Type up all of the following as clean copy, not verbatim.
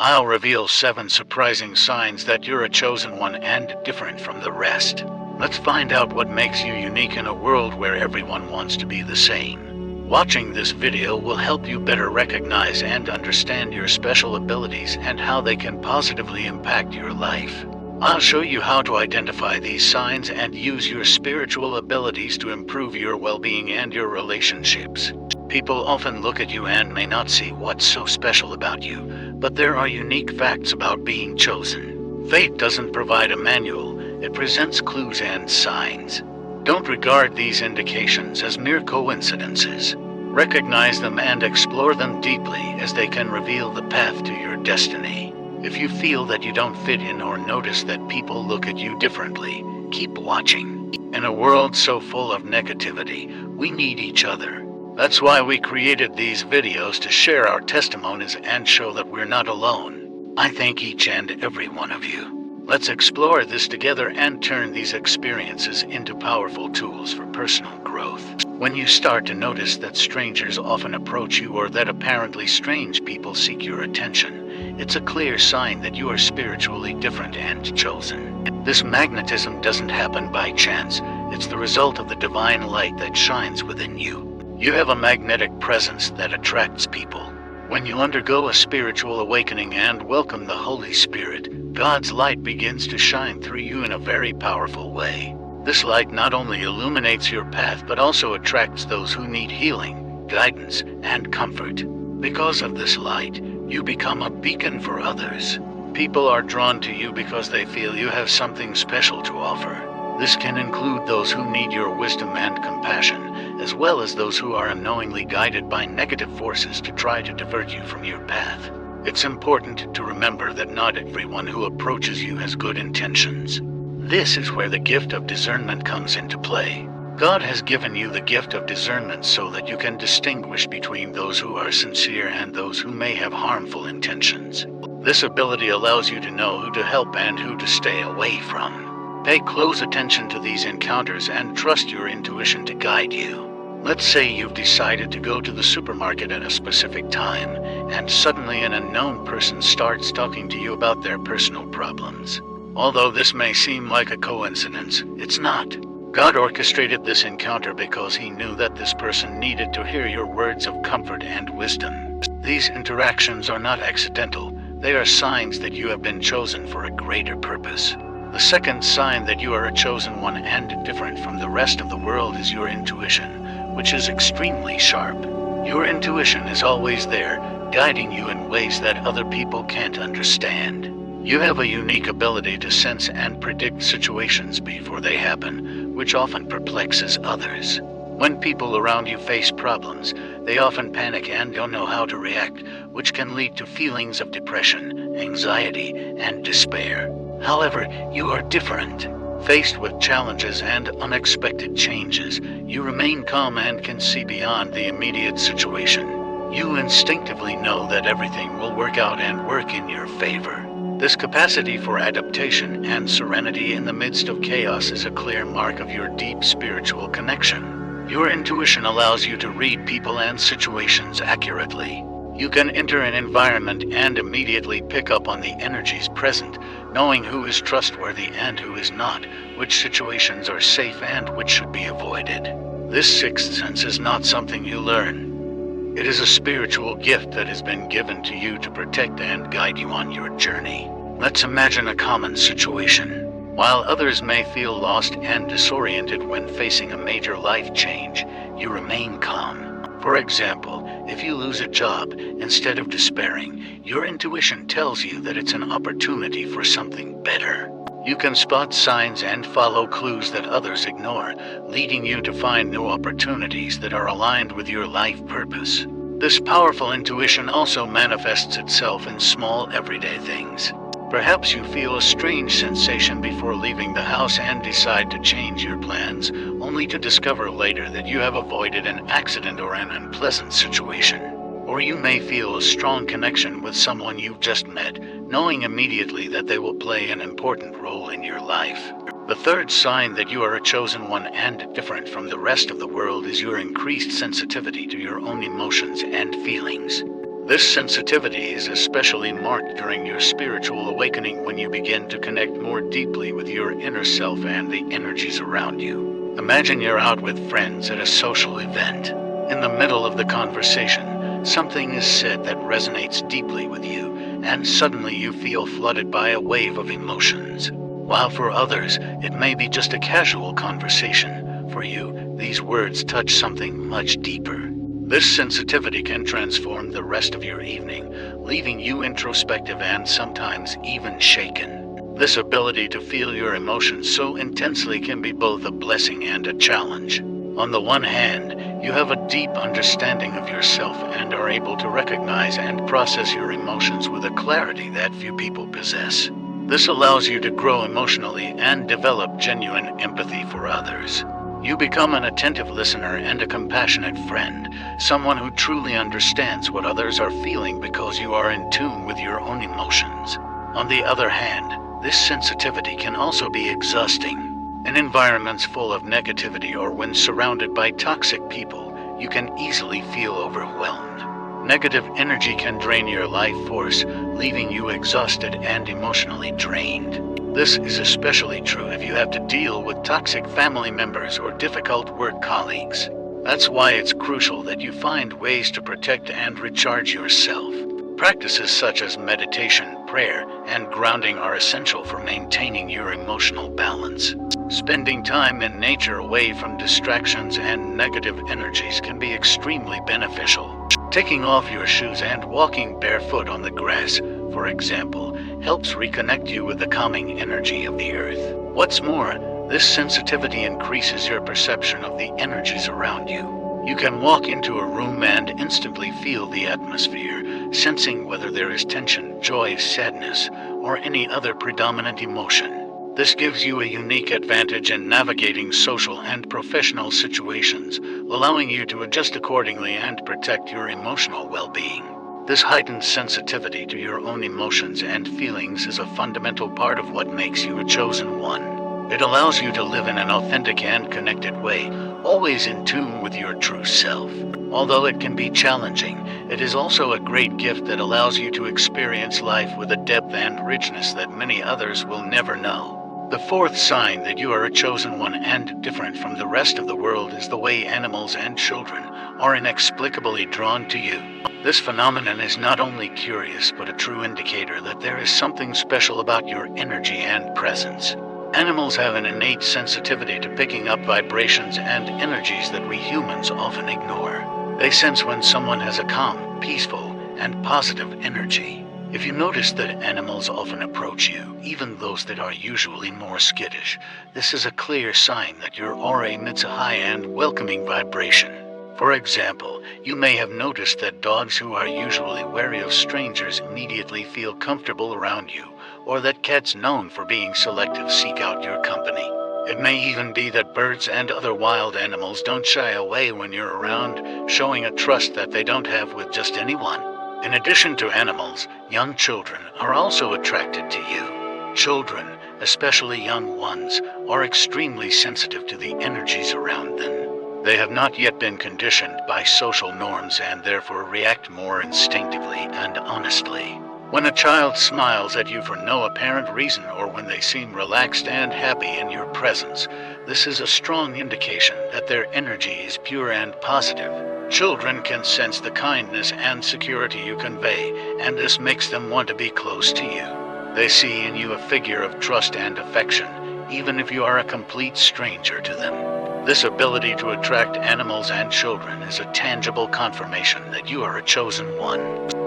I'll reveal 7 surprising signs that you're a chosen one and different from the rest. Let's find out what makes you unique in a world where everyone wants to be the same. Watching this video will help you better recognize and understand your special abilities and how they can positively impact your life. I'll show you how to identify these signs and use your spiritual abilities to improve your well-being and your relationships. People often look at you and may not see what's so special about you, but there are unique facts about being chosen. Fate doesn't provide a manual, it presents clues and signs. Don't regard these indications as mere coincidences. Recognize them and explore them deeply, as they can reveal the path to your destiny. If you feel that you don't fit in or notice that people look at you differently, keep watching. In a world so full of negativity, we need each other. That's why we created these videos, to share our testimonies and show that we're not alone. I thank each and every one of you. Let's explore this together and turn these experiences into powerful tools for personal growth. When you start to notice that strangers often approach you, or that apparently strange people seek your attention, it's a clear sign that you are spiritually different and chosen. This magnetism doesn't happen by chance. It's the result of the divine light that shines within you. You have a magnetic presence that attracts people. When you undergo a spiritual awakening and welcome the Holy Spirit, God's light begins to shine through you in a very powerful way. This light not only illuminates your path, but also attracts those who need healing, guidance, and comfort. Because of this light, you become a beacon for others. People are drawn to you because they feel you have something special to offer. This can include those who need your wisdom and compassion, as well as those who are unknowingly guided by negative forces to try to divert you from your path. It's important to remember that not everyone who approaches you has good intentions. This is where the gift of discernment comes into play. God has given you the gift of discernment so that you can distinguish between those who are sincere and those who may have harmful intentions. This ability allows you to know who to help and who to stay away from. Pay close attention to these encounters and trust your intuition to guide you. Let's say you've decided to go to the supermarket at a specific time, and suddenly an unknown person starts talking to you about their personal problems. Although this may seem like a coincidence, it's not. God orchestrated this encounter because He knew that this person needed to hear your words of comfort and wisdom. These interactions are not accidental. They are signs that you have been chosen for a greater purpose. The second sign that you are a chosen one and different from the rest of the world is your intuition, which is extremely sharp. Your intuition is always there, guiding you in ways that other people can't understand. You have a unique ability to sense and predict situations before they happen, which often perplexes others. When people around you face problems, they often panic and don't know how to react, which can lead to feelings of depression, anxiety, and despair. However, you are different. Faced with challenges and unexpected changes, you remain calm and can see beyond the immediate situation. You instinctively know that everything will work out and work in your favor. This capacity for adaptation and serenity in the midst of chaos is a clear mark of your deep spiritual connection. Your intuition allows you to read people and situations accurately. You can enter an environment and immediately pick up on the energies present, knowing who is trustworthy and who is not, which situations are safe and which should be avoided. This sixth sense is not something you learn. It is a spiritual gift that has been given to you to protect and guide you on your journey. Let's imagine a common situation. While others may feel lost and disoriented when facing a major life change, you remain calm. For example, if you lose a job, instead of despairing, your intuition tells you that it's an opportunity for something better. You can spot signs and follow clues that others ignore, leading you to find new opportunities that are aligned with your life purpose. This powerful intuition also manifests itself in small, everyday things. Perhaps you feel a strange sensation before leaving the house and decide to change your plans, only to discover later that you have avoided an accident or an unpleasant situation. Or you may feel a strong connection with someone you've just met, knowing immediately that they will play an important role in your life. The third sign that you are a chosen one and different from the rest of the world is your increased sensitivity to your own emotions and feelings. This sensitivity is especially marked during your spiritual awakening when you begin to connect more deeply with your inner self and the energies around you. Imagine you're out with friends at a social event. In the middle of the conversation, something is said that resonates deeply with you, and suddenly you feel flooded by a wave of emotions. While for others, it may be just a casual conversation, for you, these words touch something much deeper. This sensitivity can transform the rest of your evening, leaving you introspective and sometimes even shaken. This ability to feel your emotions so intensely can be both a blessing and a challenge. On the one hand, you have a deep understanding of yourself and are able to recognize and process your emotions with a clarity that few people possess. This allows you to grow emotionally and develop genuine empathy for others. You become an attentive listener and a compassionate friend, someone who truly understands what others are feeling because you are in tune with your own emotions. On the other hand, this sensitivity can also be exhausting. In environments full of negativity or when surrounded by toxic people, you can easily feel overwhelmed. Negative energy can drain your life force, leaving you exhausted and emotionally drained. This is especially true if you have to deal with toxic family members or difficult work colleagues. That's why it's crucial that you find ways to protect and recharge yourself. Practices such as meditation, prayer, and grounding are essential for maintaining your emotional balance. Spending time in nature away from distractions and negative energies can be extremely beneficial. Taking off your shoes and walking barefoot on the grass, for example, helps reconnect you with the calming energy of the earth. What's more, this sensitivity increases your perception of the energies around you. You can walk into a room and instantly feel the atmosphere, sensing whether there is tension, joy, sadness, or any other predominant emotion. This gives you a unique advantage in navigating social and professional situations, allowing you to adjust accordingly and protect your emotional well-being. This heightened sensitivity to your own emotions and feelings is a fundamental part of what makes you a chosen one. It allows you to live in an authentic and connected way, always in tune with your true self. Although it can be challenging, it is also a great gift that allows you to experience life with a depth and richness that many others will never know. The fourth sign that you are a chosen one and different from the rest of the world is the way animals and children are inexplicably drawn to you. This phenomenon is not only curious but a true indicator that there is something special about your energy and presence. Animals have an innate sensitivity to picking up vibrations and energies that we humans often ignore. They sense when someone has a calm, peaceful, and positive energy. If you notice that animals often approach you, even those that are usually more skittish, this is a clear sign that your aura emits a high and welcoming vibration. For example, you may have noticed that dogs who are usually wary of strangers immediately feel comfortable around you, or that cats known for being selective seek out your company. It may even be that birds and other wild animals don't shy away when you're around, showing a trust that they don't have with just anyone. In addition to animals, young children are also attracted to you. Children, especially young ones, are extremely sensitive to the energies around them. They have not yet been conditioned by social norms and therefore react more instinctively and honestly. When a child smiles at you for no apparent reason or when they seem relaxed and happy in your presence, this is a strong indication that their energy is pure and positive. Children can sense the kindness and security you convey, and this makes them want to be close to you. They see in you a figure of trust and affection, even if you are a complete stranger to them. This ability to attract animals and children is a tangible confirmation that you are a chosen one.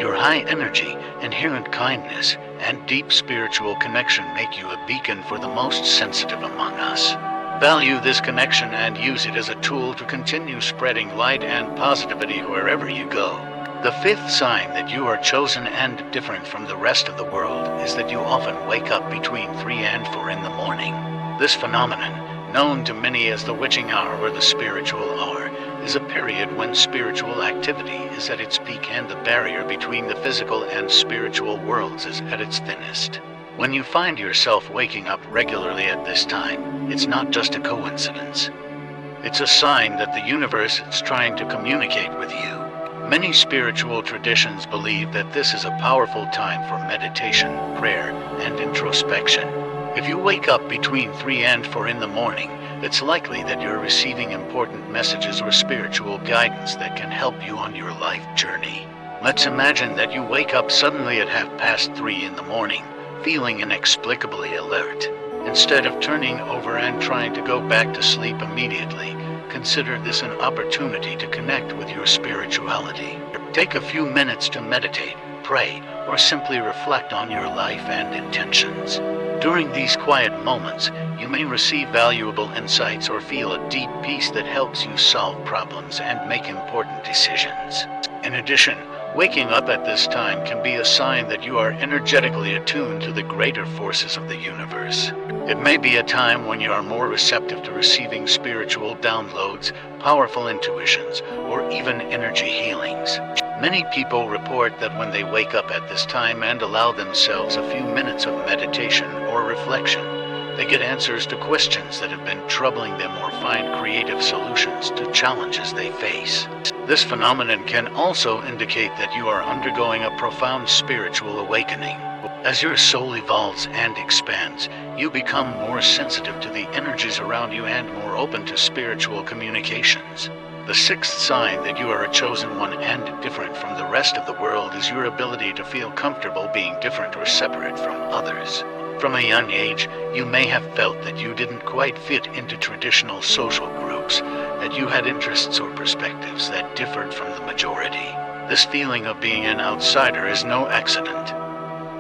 Your high energy, inherent kindness, and deep spiritual connection make you a beacon for the most sensitive among us. Value this connection and use it as a tool to continue spreading light and positivity wherever you go. The fifth sign that you are chosen and different from the rest of the world is that you often wake up between 3 and 4 in the morning. This phenomenon, known to many as the witching hour or the spiritual hour, is a period when spiritual activity is at its peak and the barrier between the physical and spiritual worlds is at its thinnest. When you find yourself waking up regularly at this time, it's not just a coincidence. It's a sign that the universe is trying to communicate with you. Many spiritual traditions believe that this is a powerful time for meditation, prayer, and introspection. If you wake up between 3 and 4 in the morning, it's likely that you're receiving important messages or spiritual guidance that can help you on your life journey. Let's imagine that you wake up suddenly at 3:30 in the morning, feeling inexplicably alert. Instead of turning over and trying to go back to sleep immediately, consider this an opportunity to connect with your spirituality. Take a few minutes to meditate, pray, or simply reflect on your life and intentions. During these quiet moments, you may receive valuable insights or feel a deep peace that helps you solve problems and make important decisions. In addition, waking up at this time can be a sign that you are energetically attuned to the greater forces of the universe. It may be a time when you are more receptive to receiving spiritual downloads, powerful intuitions, or even energy healings. Many people report that when they wake up at this time and allow themselves a few minutes of meditation or reflection, they get answers to questions that have been troubling them or find creative solutions to challenges they face. This phenomenon can also indicate that you are undergoing a profound spiritual awakening. As your soul evolves and expands, you become more sensitive to the energies around you and more open to spiritual communications. The sixth sign that you are a chosen one and different from the rest of the world is your ability to feel comfortable being different or separate from others. From a young age, you may have felt that you didn't quite fit into traditional social groups, that you had interests or perspectives that differed from the majority. This feeling of being an outsider is no accident.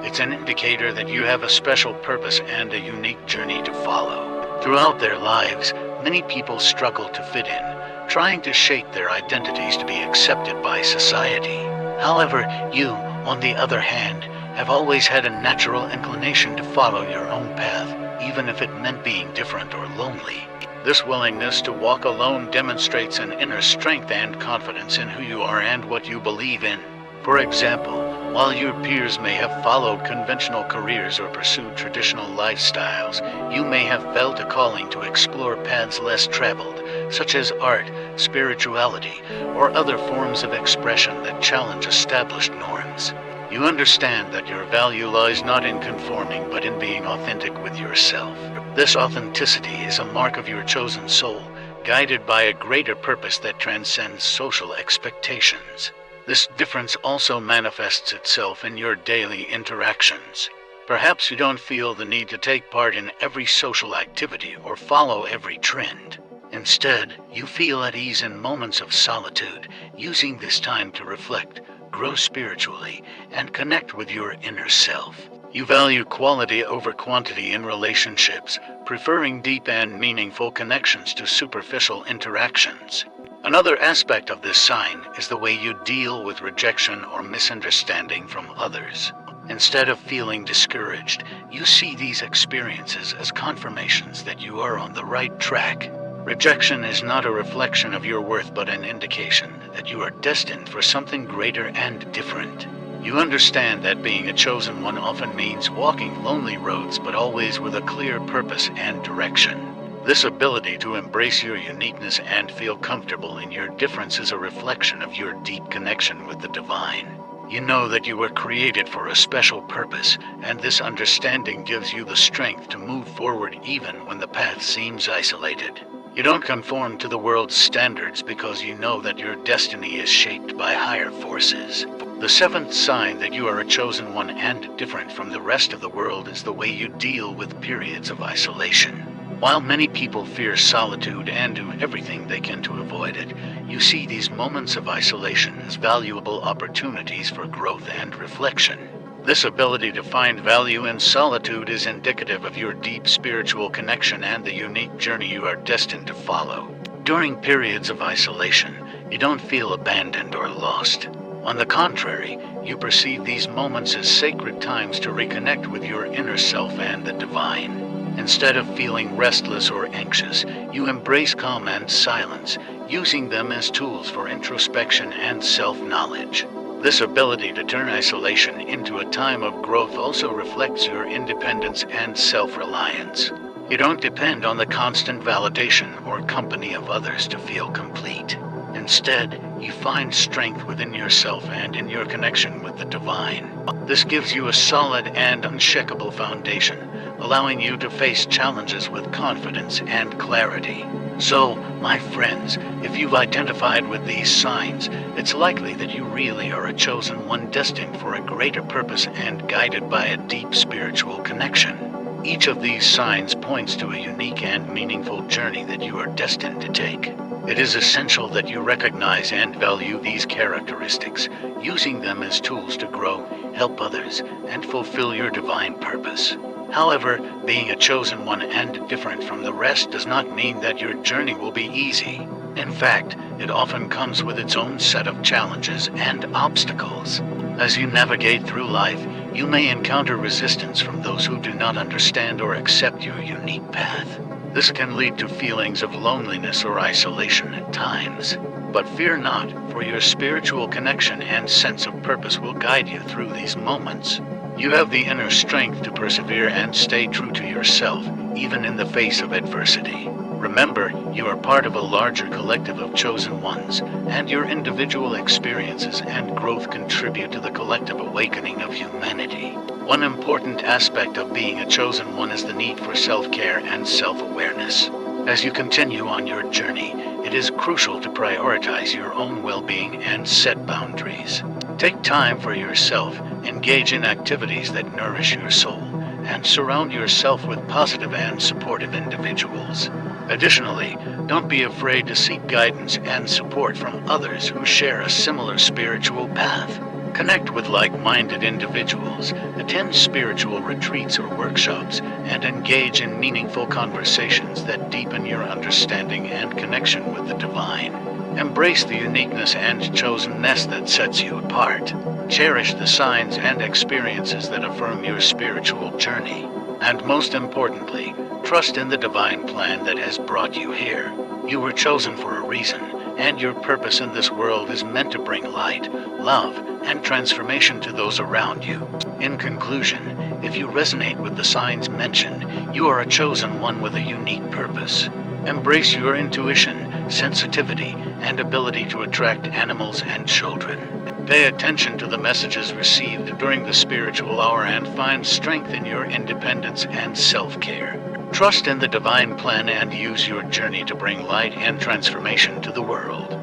It's an indicator that you have a special purpose and a unique journey to follow. Throughout their lives, many people struggle to fit in, trying to shape their identities to be accepted by society. However, you, on the other hand, have always had a natural inclination to follow your own path, even if it meant being different or lonely. This willingness to walk alone demonstrates an inner strength and confidence in who you are and what you believe in. For example, while your peers may have followed conventional careers or pursued traditional lifestyles, you may have felt a calling to explore paths less traveled, such as art, spirituality, or other forms of expression that challenge established norms. You understand that your value lies not in conforming, but in being authentic with yourself. This authenticity is a mark of your chosen soul, guided by a greater purpose that transcends social expectations. This difference also manifests itself in your daily interactions. Perhaps you don't feel the need to take part in every social activity or follow every trend. Instead, you feel at ease in moments of solitude, using this time to reflect, grow spiritually, and connect with your inner self. You value quality over quantity in relationships, preferring deep and meaningful connections to superficial interactions. Another aspect of this sign is the way you deal with rejection or misunderstanding from others. Instead of feeling discouraged, you see these experiences as confirmations that you are on the right track. Rejection is not a reflection of your worth, but an indication that you are destined for something greater and different. You understand that being a chosen one often means walking lonely roads, but always with a clear purpose and direction. This ability to embrace your uniqueness and feel comfortable in your difference is a reflection of your deep connection with the divine. You know that you were created for a special purpose, and this understanding gives you the strength to move forward even when the path seems isolated. You don't conform to the world's standards because you know that your destiny is shaped by higher forces. The seventh sign that you are a chosen one and different from the rest of the world is the way you deal with periods of isolation. While many people fear solitude and do everything they can to avoid it, you see these moments of isolation as valuable opportunities for growth and reflection. This ability to find value in solitude is indicative of your deep spiritual connection and the unique journey you are destined to follow. During periods of isolation, you don't feel abandoned or lost. On the contrary, you perceive these moments as sacred times to reconnect with your inner self and the divine. Instead of feeling restless or anxious, you embrace calm and silence, using them as tools for introspection and self-knowledge. This ability to turn isolation into a time of growth also reflects your independence and self-reliance. You don't depend on the constant validation or company of others to feel complete. Instead, you find strength within yourself and in your connection with the divine. This gives you a solid and unshakable foundation, allowing you to face challenges with confidence and clarity. So, my friends, if you've identified with these signs, it's likely that you really are a chosen one destined for a greater purpose and guided by a deep spiritual connection. Each of these signs points to a unique and meaningful journey that you are destined to take. It is essential that you recognize and value these characteristics, using them as tools to grow, help others, and fulfill your divine purpose. However, being a chosen one and different from the rest does not mean that your journey will be easy. In fact, it often comes with its own set of challenges and obstacles. As you navigate through life, you may encounter resistance from those who do not understand or accept your unique path. This can lead to feelings of loneliness or isolation at times. But fear not, for your spiritual connection and sense of purpose will guide you through these moments. You have the inner strength to persevere and stay true to yourself, even in the face of adversity. Remember, you are part of a larger collective of chosen ones, and your individual experiences and growth contribute to the collective awakening of humanity. One important aspect of being a chosen one is the need for self-care and self-awareness. As you continue on your journey, it is crucial to prioritize your own well-being and set boundaries. Take time for yourself, engage in activities that nourish your soul, and surround yourself with positive and supportive individuals. Additionally, don't be afraid to seek guidance and support from others who share a similar spiritual path. Connect with like-minded individuals, attend spiritual retreats or workshops, and engage in meaningful conversations that deepen your understanding and connection with the divine. Embrace the uniqueness and chosenness that sets you apart. Cherish the signs and experiences that affirm your spiritual journey. And most importantly, trust in the divine plan that has brought you here. You were chosen for a reason, and your purpose in this world is meant to bring light, love, and transformation to those around you. In conclusion, if you resonate with the signs mentioned, you are a chosen one with a unique purpose. Embrace your intuition, sensitivity, and ability to attract animals and children. Pay attention to the messages received during the spiritual hour and find strength in your independence and self-care. Trust in the divine plan and use your journey to bring light and transformation to the world.